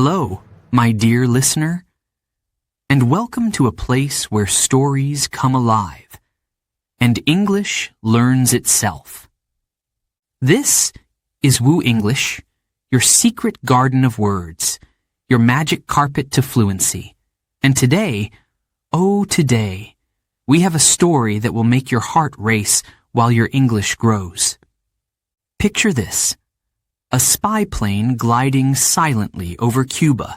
Hello, my dear listener, and welcome to a place where stories come alive and English learns itself. This is Woo English, your secret garden of words, your magic carpet to fluency. And today, oh today, we have a story that will make your heart race while your English grows. Picture this. A spy plane gliding silently over Cuba,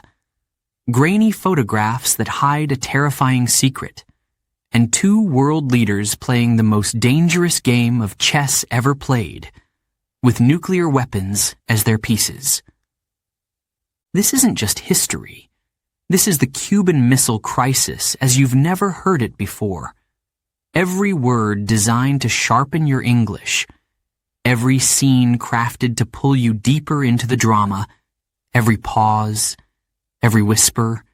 grainy photographs that hide a terrifying secret, and two world leaders playing the most dangerous game of chess ever played, with nuclear weapons as their pieces. This isn't just history. This is the Cuban Missile Crisis as you've never heard it before. Every word designed to sharpen your English, every scene crafted to pull you deeper into the drama, every pause, every whisper,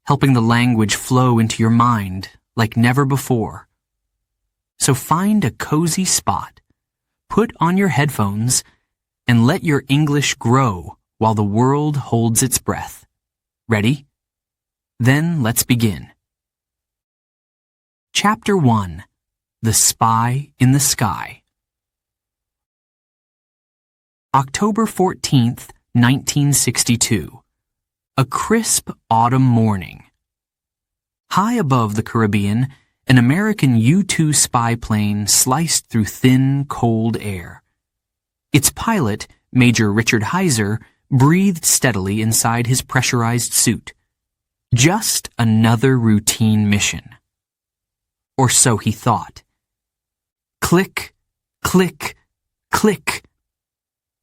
helping the language flow into your mind like never before. So find a cozy spot, put on your headphones, and let your English grow while the world holds its breath. Ready? Then let's begin. Chapter 1. The Spy in the Sky. October 14th, 1962. A crisp autumn morning. High above the Caribbean, an American U-2 spy plane sliced through thin, cold air. Its pilot, Major Richard Heiser, breathed steadily inside his pressurized suit. Just another routine mission. Or so he thought. Click, click, click.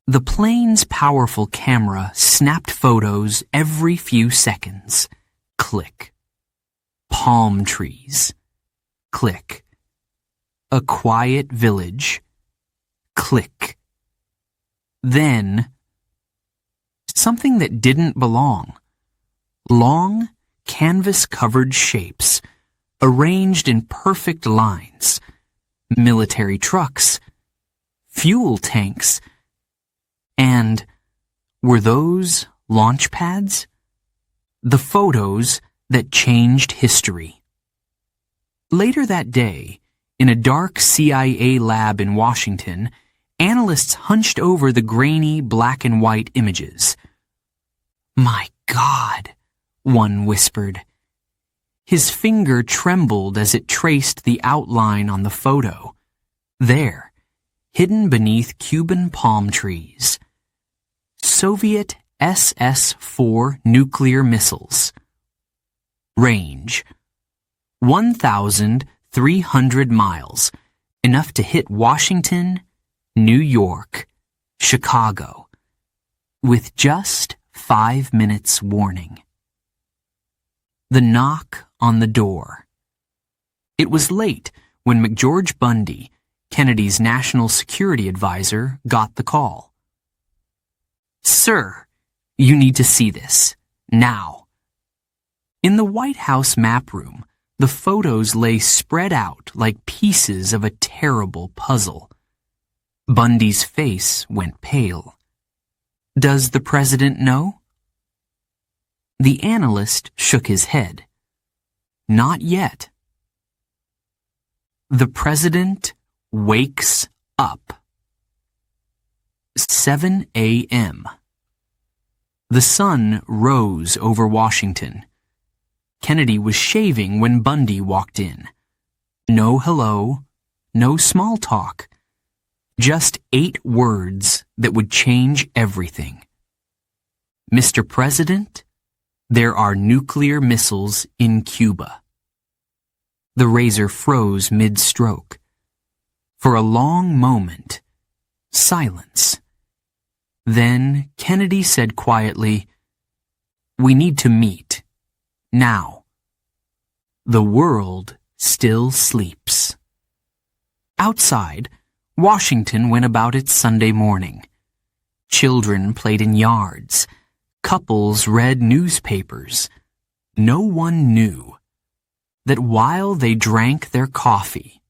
The plane's powerful camera snapped photos every few seconds. Click. Palm trees. Click. A quiet village. Click. Then, something that didn't belong. Long, canvas-covered shapes, arranged in perfect lines. Military trucks. Fuel tanks. And were those launch pads? The photos that changed history. Later that day, in a dark CIA lab in Washington, analysts hunched over the grainy black and white images. "My God," one whispered. His finger trembled as it traced the outline on the photo. There, hidden beneath Cuban palm trees. Soviet SS-4 nuclear missiles. Range: 1,300 miles, enough to hit Washington, New York, Chicago, with just 5 minutes warning. The knock on the door. It was late when McGeorge Bundy, Kennedy's national security advisor, got the call. "Sir, you need to see this, now." In the White House map room, the photos lay spread out like pieces of a terrible puzzle. Bundy's face went pale. "Does the president know?" The analyst shook his head. "Not yet." The president wakes up. 7 a.m. The sun rose over Washington. Kennedy was shaving when Bundy walked in. No hello, no small talk. Just 8 words that would change everything. "Mr. President, there are nuclear missiles in Cuba." The razor froze mid-stroke. For a long moment, silence. Then Kennedy said quietly, "We need to meet. Now." The world still sleeps. Outside, Washington went about its Sunday morning. Children played in yards. Couples read newspapers. No one knew that while they drank their coffee,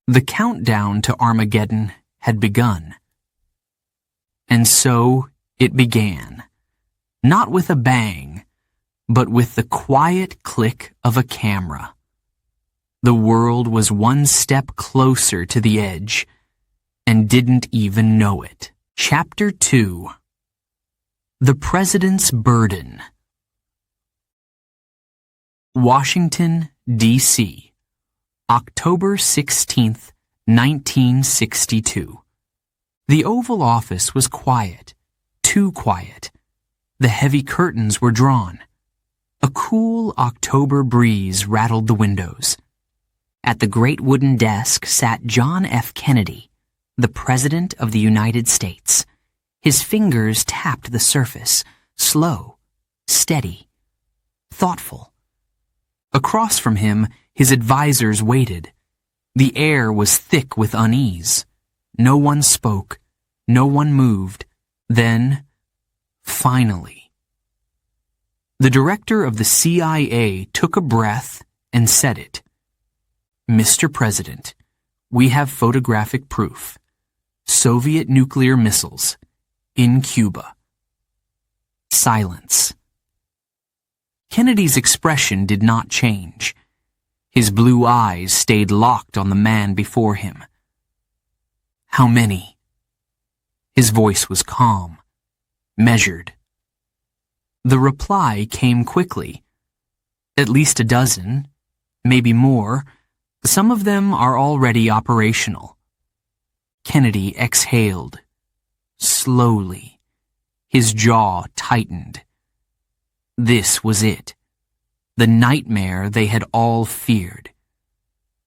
the countdown to Armageddon had begun. And so it began. not with a bang, but with the quiet click of a camera. The world was one step closer to the edge and didn't even know it. Chapter 2. The President's Burden. Washington, D.C., October 16th, 1962. The Oval Office was quiet, too quiet. The heavy curtains were drawn. A cool October breeze rattled the windows. At the great wooden desk sat John F. Kennedy, the President of the United States. His fingers tapped the surface, slow, steady, thoughtful. Across from him, his advisers waited. The air was thick with unease. No one spoke. No one moved. Then, finally, the director of the CIA took a breath and said it. Mr. President, we have photographic proof. Soviet nuclear missiles in Cuba. Silence. Kennedy's expression did not change. His blue eyes stayed locked on the man before him. How many? His voice was calm, measured. The reply came quickly. At least a dozen, maybe more. Some of them are already operational. Kennedy exhaled. Slowly. His jaw tightened. This was it. The nightmare they had all feared.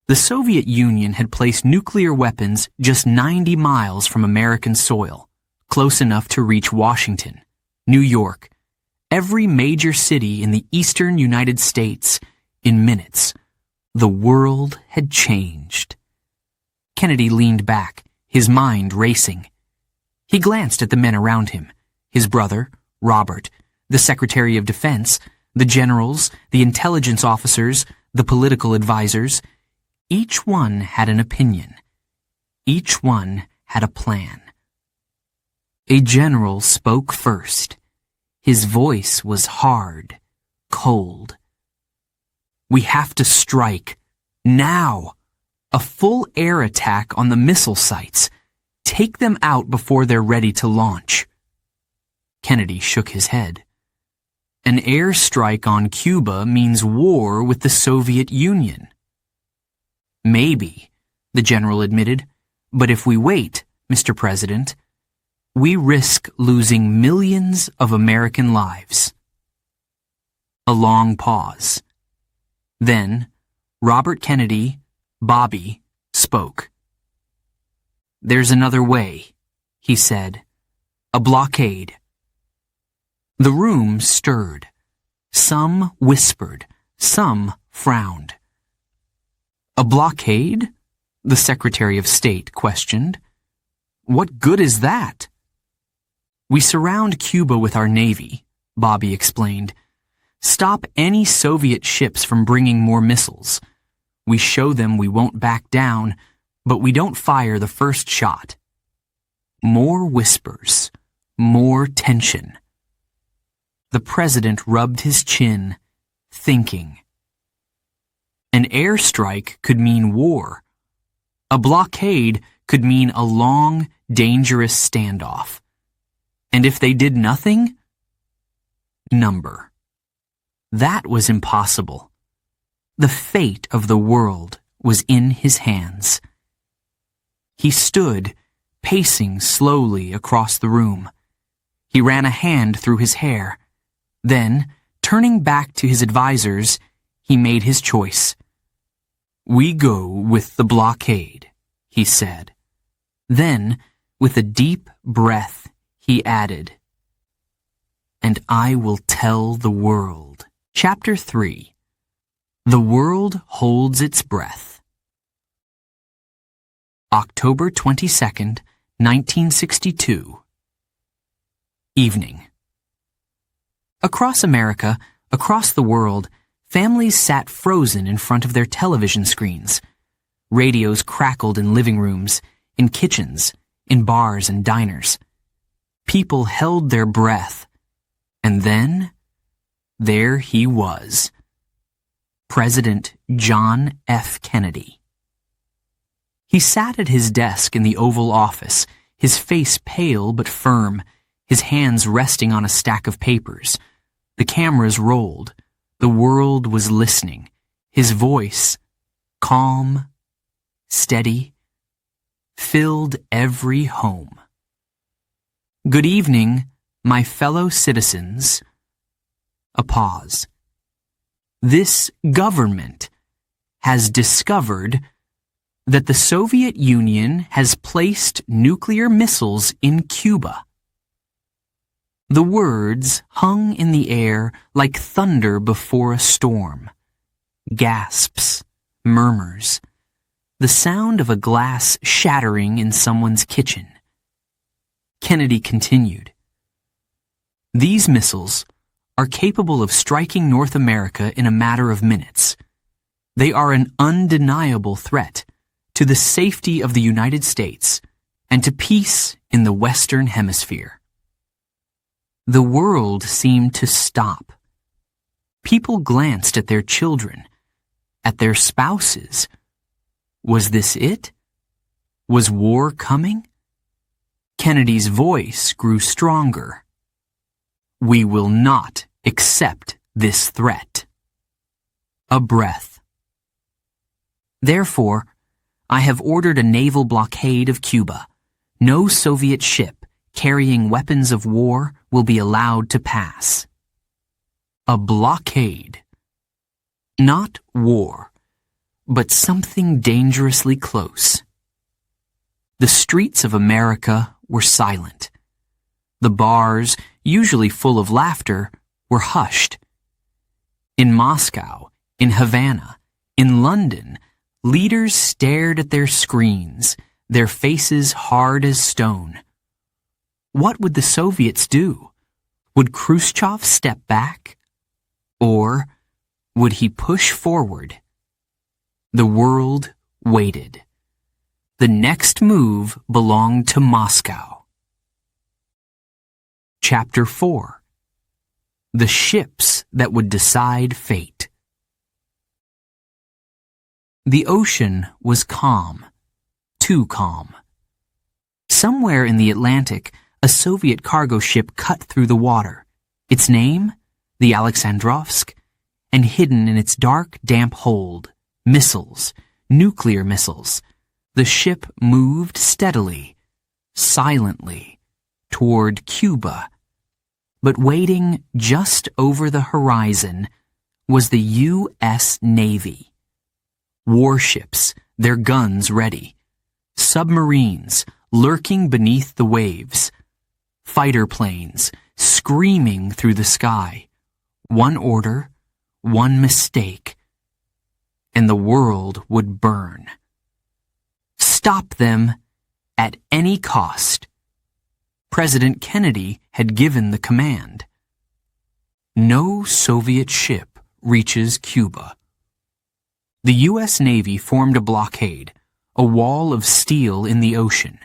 The Soviet Union had placed nuclear weapons just 90 miles from American soil, close enough to reach Washington, New York, every major city in the eastern United States in minutes. The world had changed. Kennedy leaned back, his mind racing. He glanced at the men around him, his brother, Robert, the Secretary of Defense, the generals, the intelligence officers, the political advisers. Each one had an opinion. Each one had a plan. A general spoke first. His voice was hard, cold. We have to strike. Now. A full air attack on the missile sites. Take them out before they're ready to launch. Kennedy shook his head. An airstrike on Cuba means war with the Soviet Union. Maybe, the general admitted, but if we wait, Mr. President, we risk losing millions of American lives. A long pause. Then, Robert Kennedy, Bobby, spoke. There's another way, he said. A blockade. The room stirred. Some whispered. Some frowned. A blockade? The Secretary of State questioned. What good is that? We surround Cuba with our Navy, Bobby explained. Stop any Soviet ships from bringing more missiles. We show them we won't back down, but we don't fire the first shot. More whispers. More tension. The president rubbed his chin, thinking. An airstrike could mean war. A blockade could mean a long, dangerous standoff. And if they did nothing? Number. That was impossible. The fate of the world was in his hands. He stood, pacing slowly across the room. He ran a hand through his hair. Then, turning back to his advisers, he made his choice. We go with the blockade, he said. Then, with a deep breath, he added, and I will tell the world. Chapter 3. The world holds its breath. October 22nd, 1962. Evening. Across America, across the world, families sat frozen in front of their television screens. Radios crackled in living rooms, in kitchens, in bars and diners. People held their breath. And then, there he was, President John F. Kennedy. He sat at his desk in the Oval Office, his face pale but firm, his hands resting on a stack of papers. The cameras rolled. The world was listening. His voice, calm, steady, filled every home. "Good evening, my fellow citizens." A pause. "This government has discovered that the Soviet Union has placed nuclear missiles in Cuba." The words hung in the air like thunder before a storm. Gasps, murmurs, the sound of a glass shattering in someone's kitchen. Kennedy continued, "These missiles are capable of striking North America in a matter of minutes. They are an undeniable threat to the safety of the United States and to peace in the Western Hemisphere." The world seemed to stop. People glanced at their children, at their spouses. Was this it? Was war coming? Kennedy's voice grew stronger. "We will not accept this threat." A breath. "Therefore, I have ordered a naval blockade of Cuba. No Soviet ship carrying weapons of war will be allowed to pass." A blockade. Not war, but something dangerously close. The streets of America were silent. The bars, usually full of laughter, were hushed. In Moscow, in Havana, in London, leaders stared at their screens, their faces hard as stone. What would the Soviets do? Would Khrushchev step back? Or would he push forward? The world waited. The next move belonged to Moscow. Chapter 4. The Ships That Would Decide Fate. The ocean was calm, too calm. Somewhere in the Atlantic, a Soviet cargo ship cut through the water. Its name? The Alexandrovsk, and hidden in its dark, damp hold, missiles, nuclear missiles. The ship moved steadily, silently, toward Cuba. But waiting just over the horizon was the U.S. Navy. Warships, their guns ready. Submarines lurking beneath the waves. Fighter planes screaming through the sky. One order, one mistake, and the world would burn. Stop them at any cost. President Kennedy had given the command. No Soviet ship reaches Cuba. The U.S. Navy formed a blockade, a wall of steel in the ocean.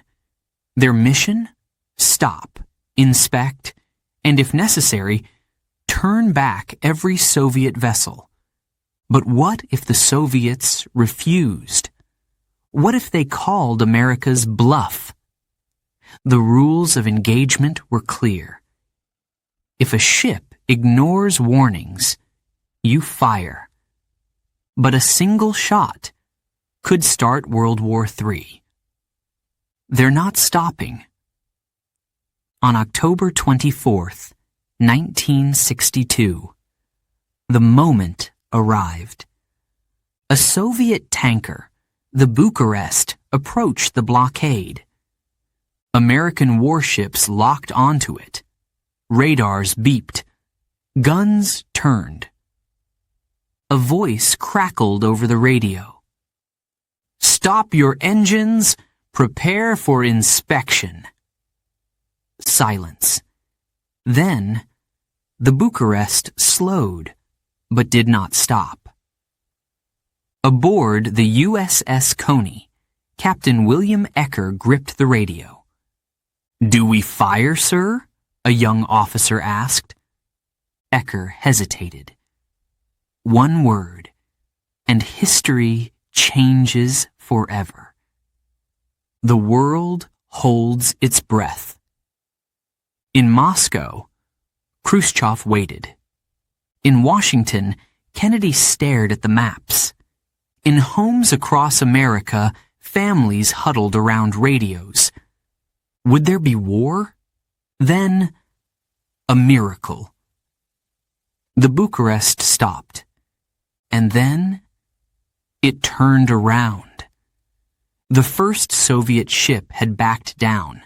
Their mission? Stop, inspect, and if necessary, turn back every Soviet vessel. But what if the Soviets refused? What if they called America's bluff? The rules of engagement were clear. If a ship ignores warnings, you fire. But a single shot could start World War III. They're not stopping. On October 24th, 1962, the moment arrived. A Soviet tanker, the Bucharest, approached the blockade. American warships locked onto it. Radars beeped. Guns turned. A voice crackled over the radio. "Stop your engines. Prepare for inspection." Silence. Then, the Bucharest slowed, but did not stop. Aboard the USS Coney, Captain William Ecker gripped the radio. "Do we fire, sir?" a young officer asked. Ecker hesitated. One word, and history changes forever. The world holds its breath. In Moscow, Khrushchev waited. In Washington, Kennedy stared at the maps. In homes across America, families huddled around radios. Would there be war? Then, a miracle. The Bucharest stopped. And then, it turned around. The first Soviet ship had backed down.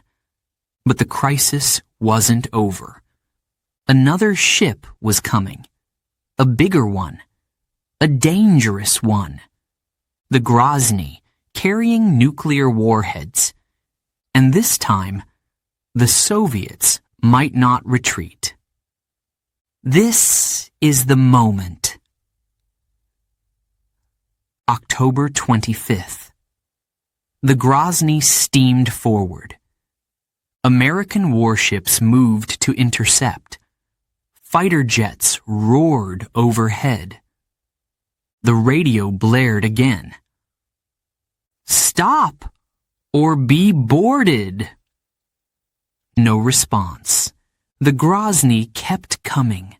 But the crisis wasn't over. Another ship was coming. A bigger one. A dangerous one. The Grozny, carrying nuclear warheads. And this time, the Soviets might not retreat. This is the moment. October 25th. The Grozny steamed forward. American warships moved to intercept. Fighter jets roared overhead. The radio blared again. Stop, or be boarded. No response. The Grozny kept coming.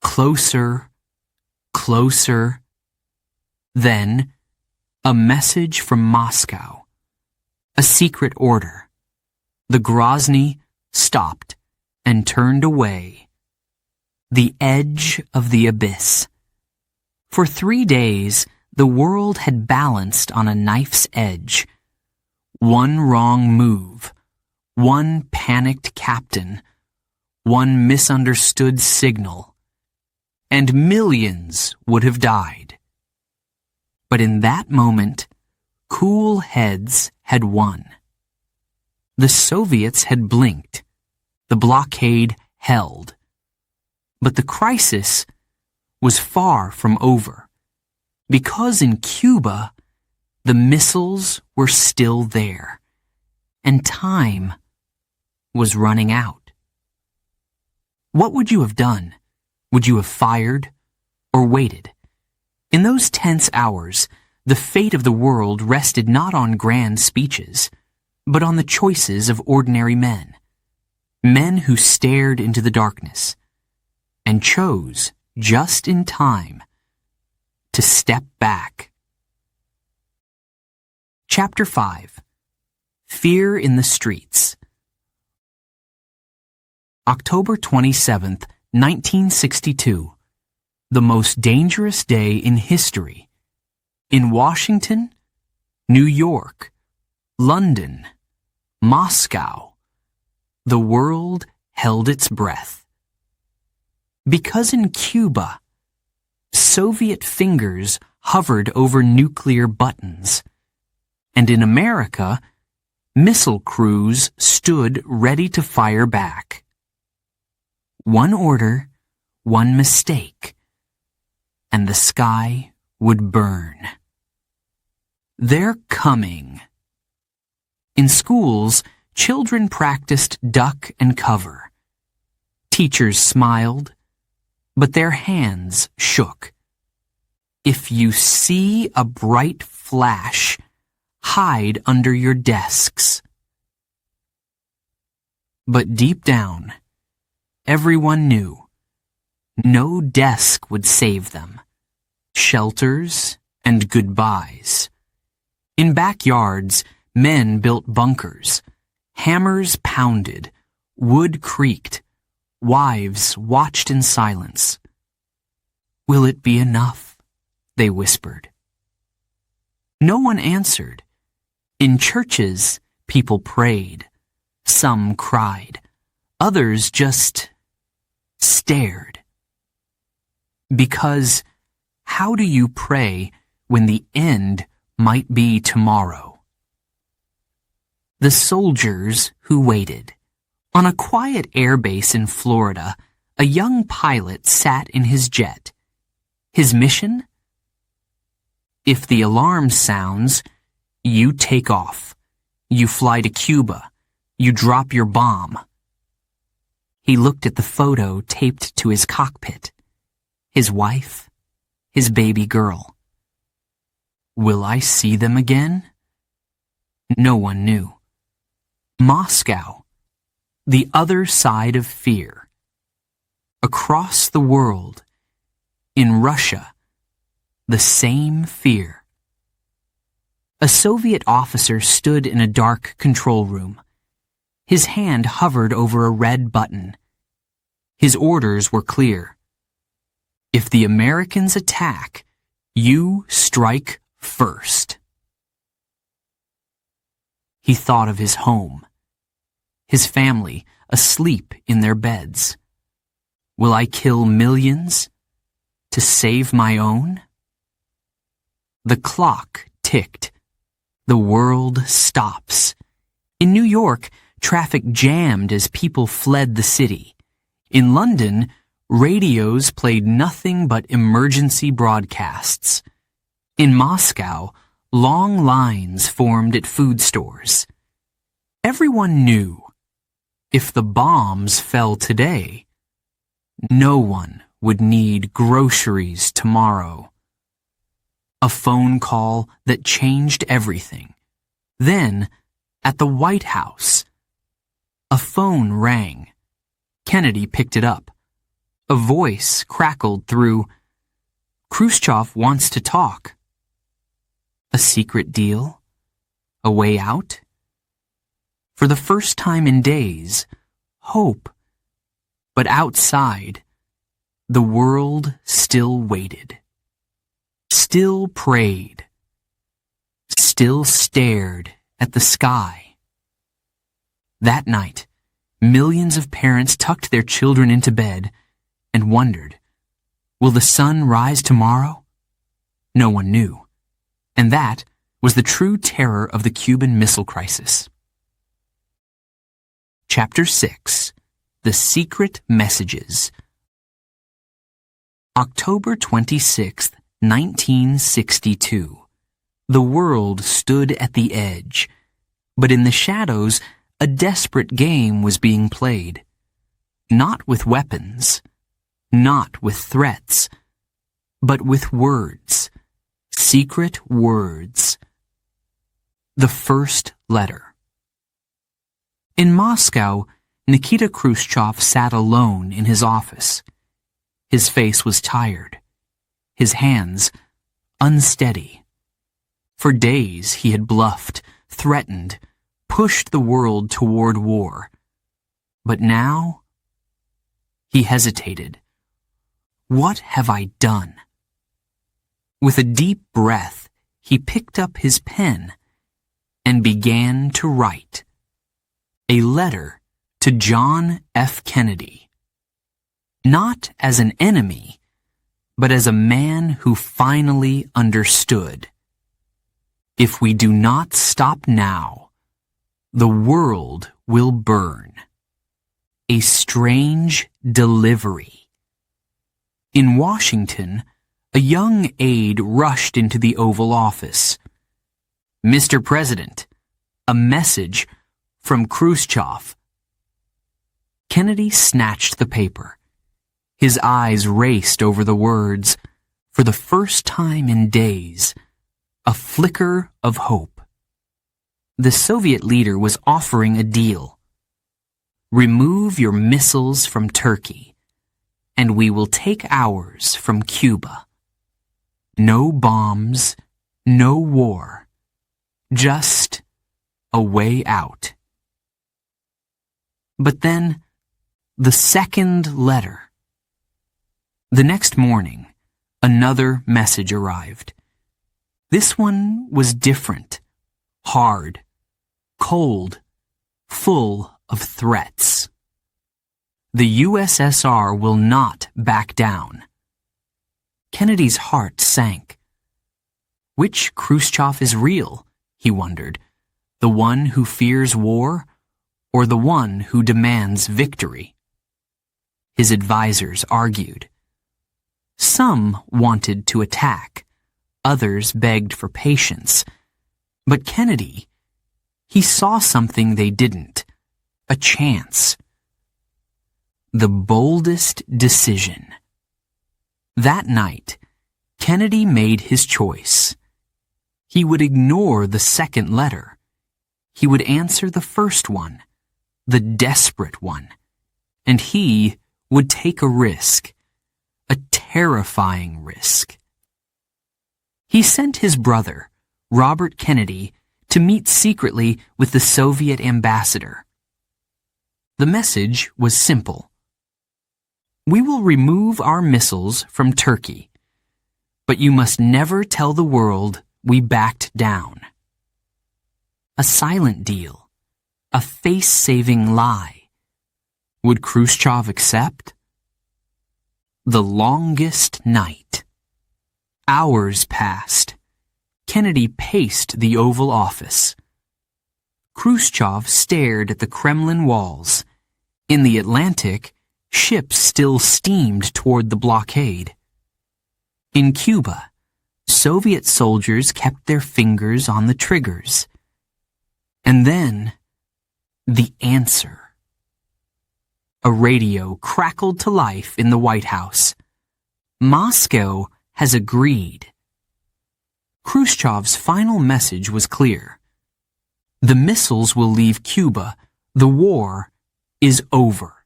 Closer, closer. Then, a message from Moscow. A secret order. The Grozny stopped and turned away. The edge of the abyss. For 3 days, the world had balanced on a knife's edge. One wrong move, one panicked captain, one misunderstood signal, and millions would have died. But in that moment, cool heads had won. The Soviets had blinked. The blockade held. But the crisis was far from over, because in Cuba, the missiles were still there, and time was running out. What would you have done? Would you have fired or waited? In those tense hours, the fate of the world rested not on grand speeches, but on the choices of ordinary men. Men who stared into the darkness and chose, just in time, to step back. Chapter 5. Fear in the Streets. October 27th, 1962. The most dangerous day in history. In Washington, New York, London, Moscow, the world held its breath. Because in Cuba, Soviet fingers hovered over nuclear buttons, and in America, missile crews stood ready to fire back. One order, one mistake, and the sky would burn. They're coming. In schools, children practiced duck and cover. Teachers smiled, but their hands shook. If you see a bright flash, hide under your desks. But deep down, everyone knew no desk would save them. Shelters and goodbyes. In backyards, men built bunkers. Hammers pounded. Wood creaked. Wives watched in silence. Will it be enough? They whispered. No one answered. In churches, people prayed. Some cried. Others just stared. Because how do you pray when the end might be tomorrow? The soldiers who waited. On a quiet airbase in Florida, a young pilot sat in his jet. His mission? If the alarm sounds, you take off. You fly to Cuba. You drop your bomb. He looked at the photo taped to his cockpit. His wife, his baby girl. Will I see them again? No one knew. Moscow, the other side of fear. Across the world, in Russia, the same fear. A Soviet officer stood in a dark control room. His hand hovered over a red button. His orders were clear. If the Americans attack, you strike first. He thought of his home, his family asleep in their beds. Will I kill millions to save my own? The clock ticked. The world stops. In New York, traffic jammed as people fled the city. In London, radios played nothing but emergency broadcasts. In Moscow, long lines formed at food stores. Everyone knew, if the bombs fell today, no one would need groceries tomorrow. A phone call that changed everything. Then, at the White House, a phone rang. Kennedy picked it up. A voice crackled through, "Khrushchev wants to talk." A secret deal? A way out? For the first time in days, hope. But outside, the world still waited. Still prayed. Still stared at the sky. That night, millions of parents tucked their children into bed and wondered, will the sun rise tomorrow? No one knew. And that was the true terror of the Cuban Missile Crisis. Chapter 6. The Secret Messages. October 26th, 1962. The world stood at the edge, but in the shadows, a desperate game was being played. Not with weapons, not with threats, but with words, secret words. The first letter. In Moscow, Nikita Khrushchev sat alone in his office. His face was tired, his hands unsteady. For days he had bluffed, threatened, pushed the world toward war. But now, he hesitated. What have I done? With a deep breath, he picked up his pen and began to write. A letter to John F. Kennedy. Not as an enemy, but as a man who finally understood. If we do not stop now, the world will burn. A strange delivery. In Washington, a young aide rushed into the Oval Office. Mr. President, a message from Khrushchev. Kennedy snatched the paper. His eyes raced over the words. For the first time in days, a flicker of hope. The Soviet leader was offering a deal. Remove your missiles from Turkey, and we will take ours from Cuba. No bombs, no war, just a way out. But then, the second letter. The next morning, another message arrived. This one was different, hard, cold, full of threats. The USSR will not back down. Kennedy's heart sank. Which Khrushchev is real, he wondered, the one who fears war or the one who demands victory? His advisors argued. Some wanted to attack. Others begged for patience. But Kennedy, he saw something they didn't. A chance. the boldest decision. That night, Kennedy made his choice. He would ignore the second letter. He would answer the first one, the desperate one, and he would take a risk, a terrifying risk. He sent his brother, Robert Kennedy, to meet secretly with the Soviet ambassador. The message was simple. We will remove our missiles from Turkey, but you must never tell the world we backed down. A silent deal, a face-saving lie. Would Khrushchev accept? The longest night. Hours passed. Kennedy paced the Oval Office. Khrushchev stared at the Kremlin walls. In the Atlantic, ships still steamed toward the blockade. In Cuba, Soviet soldiers kept their fingers on the triggers. And then, the answer. A radio crackled to life in the White House. Moscow has agreed. Khrushchev's final message was clear. The missiles will leave Cuba. The war is over.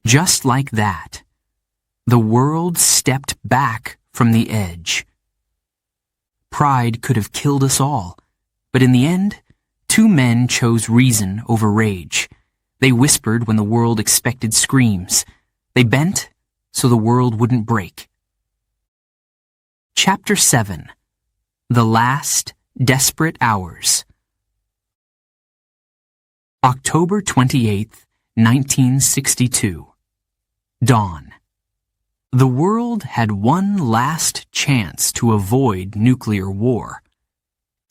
Just like that, the world stepped back from the edge. Pride could have killed us all, but in the end, two men chose reason over rage. They whispered when the world expected screams. They bent so the world wouldn't break. Chapter 7. The Last Desperate Hours. October 28th, 1962. Dawn. The world had one last chance to avoid nuclear war.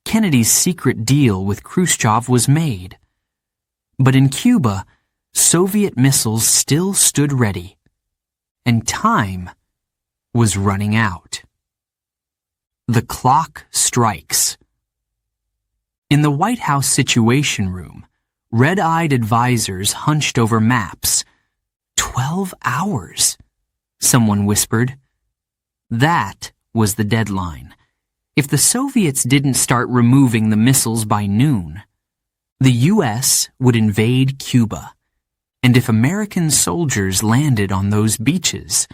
Kennedy's secret deal with Khrushchev was made. But in Cuba, Soviet missiles still stood ready, and time was running out. The clock strikes. In the White House Situation Room, red-eyed advisors hunched over maps. 12 hours, someone whispered. That was the deadline. If the Soviets didn't start removing the missiles by noon, the U.S. would invade Cuba. And if American soldiers landed on those beaches,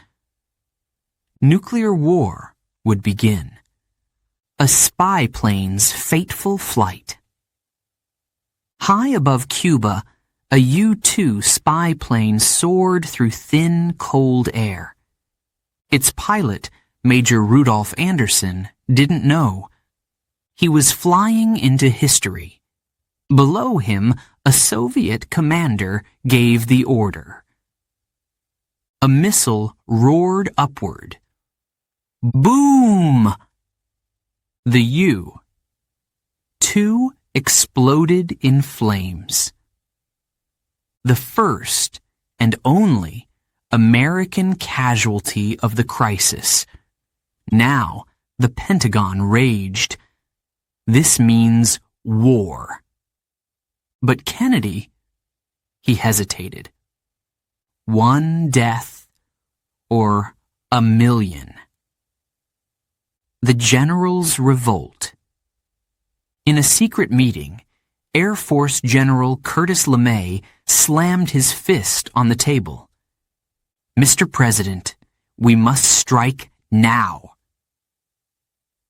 nuclear war would begin. A spy plane's fateful flight. High above Cuba, a U-2 spy plane soared through thin, cold air. Its pilot, Major Rudolph Anderson, didn't know. He was flying into history. Below him, a Soviet commander gave the order. A missile roared upward. Boom! The U-2 exploded in flames. The first and only American casualty of the crisis. Now, the Pentagon raged. This means war. But Kennedy, he hesitated. One death or a million. The generals revolt. In a secret meeting, Air Force General Curtis LeMay slammed his fist on the table. Mr. President, we must strike now.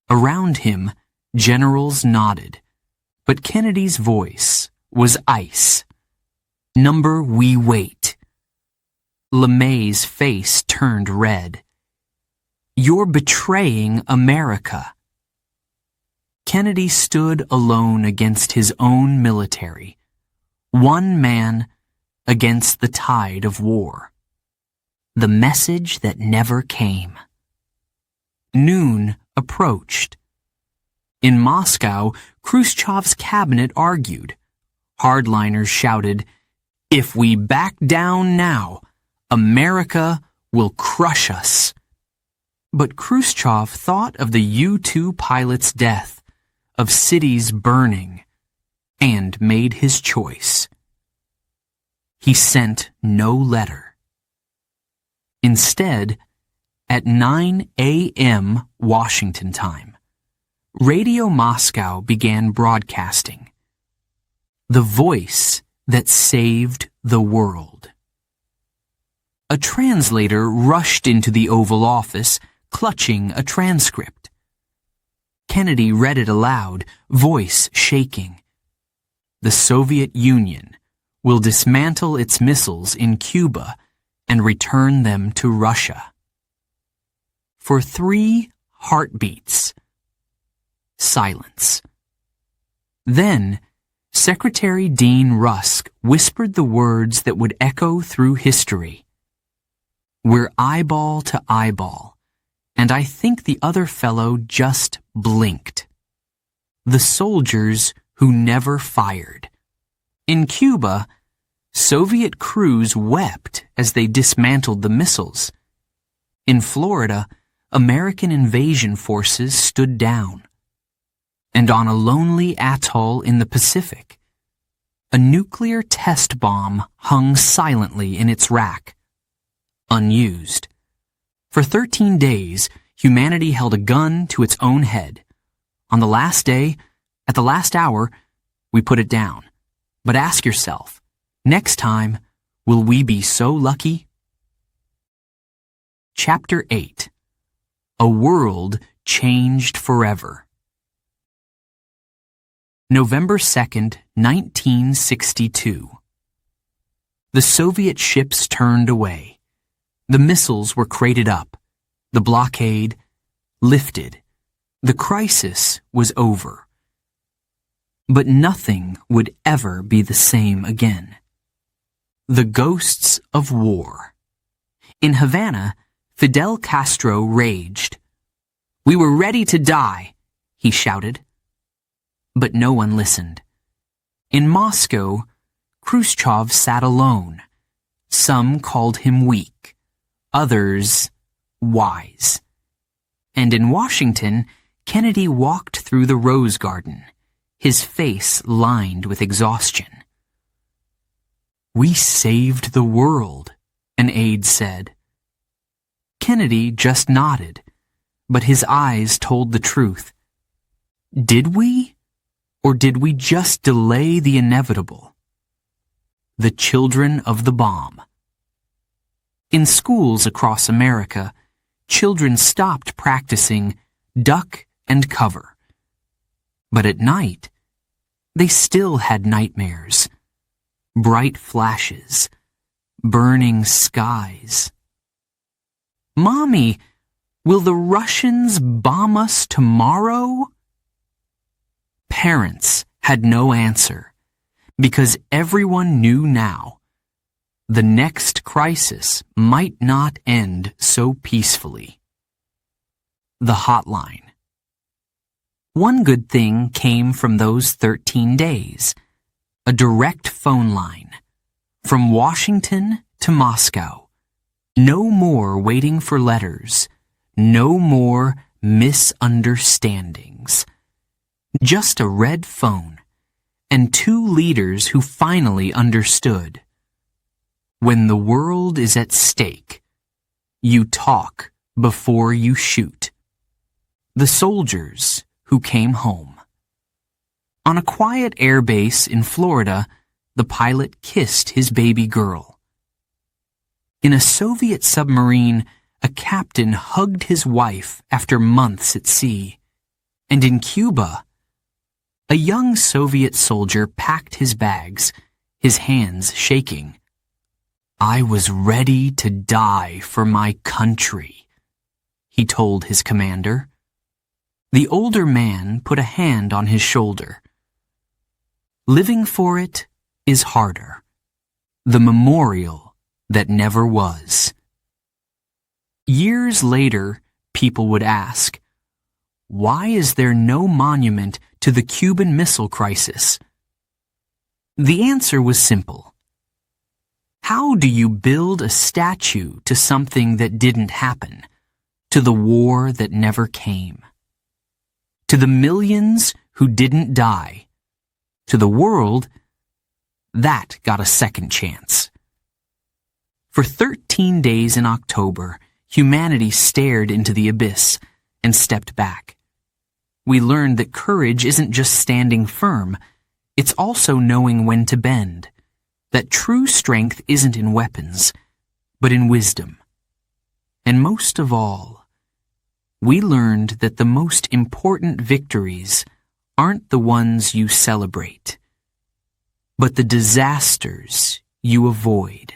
Around him, generals nodded, but Kennedy's voice was ice. Number we wait. LeMay's face turned red. You're betraying America. Kennedy stood alone against his own military, one man against the tide of war. The message that never came. Noon approached. In Moscow, Khrushchev's cabinet argued. Hardliners shouted, "If we back down now, America will crush us." But Khrushchev thought of the U-2 pilot's death, of cities burning, and made his choice. He sent no letter. Instead, at 9 a.m. Washington time, Radio Moscow began broadcasting. The voice that saved the world. A translator rushed into the Oval Office, clutching a transcript. Kennedy read it aloud, voice shaking. The Soviet Union will dismantle its missiles in Cuba and return them to Russia. For 3 heartbeats. Silence. Then, Secretary Dean Rusk whispered the words that would echo through history. We're eyeball to eyeball, and I think the other fellow just blinked. The soldiers who never fired. In Cuba, Soviet crews wept as they dismantled the missiles. In Florida, American invasion forces stood down. And on a lonely atoll in the Pacific, a nuclear test bomb hung silently in its rack, unused. For 13 days, humanity held a gun to its own head. On the last day, at the last hour, we put it down. But ask yourself, next time, will we be so lucky? Chapter 8. A World Changed Forever. November 2nd, 1962. The Soviet ships turned away. The missiles were crated up. The blockade lifted. The crisis was over. But nothing would ever be the same again. The ghosts of war. In Havana, Fidel Castro raged. "We were ready to die," he shouted. But no one listened. In Moscow, Khrushchev sat alone. Some called him weak, others wise. And in Washington, Kennedy walked through the Rose Garden, his face lined with exhaustion. "We saved the world," an aide said. Kennedy just nodded, but his eyes told the truth. Did we? Or did we just delay the inevitable? The children of the bomb. In schools across America, children stopped practicing duck and cover. But at night, they still had nightmares. Bright flashes, burning skies. "Mommy, will the Russians bomb us tomorrow?" Parents had no answer, because everyone knew now the next crisis might not end so peacefully. The hotline. One good thing came from those 13 days, a direct phone line, from Washington to Moscow. No more waiting for letters, no more misunderstandings. Just a red phone, and 2 leaders who finally understood. When the world is at stake, you talk before you shoot. The soldiers who came home. On a quiet airbase in Florida, the pilot kissed his baby girl. In a Soviet submarine, a captain hugged his wife after months at sea. And in Cuba, a young Soviet soldier packed his bags, his hands shaking. "I was ready to die for my country," he told his commander. The older man put a hand on his shoulder. Living for it is harder. The memorial that never was. Years later, people would ask, why is there no monument to the Cuban Missile Crisis? The answer was simple. How do you build a statue to something that didn't happen, to the war that never came? To the millions who didn't die, to the world that got a second chance. For 13 days in October, humanity stared into the abyss and stepped back. We learned that courage isn't just standing firm, it's also knowing when to bend. That true strength isn't in weapons, but in wisdom. And most of all, we learned that the most important victories aren't the ones you celebrate, but the disasters you avoid.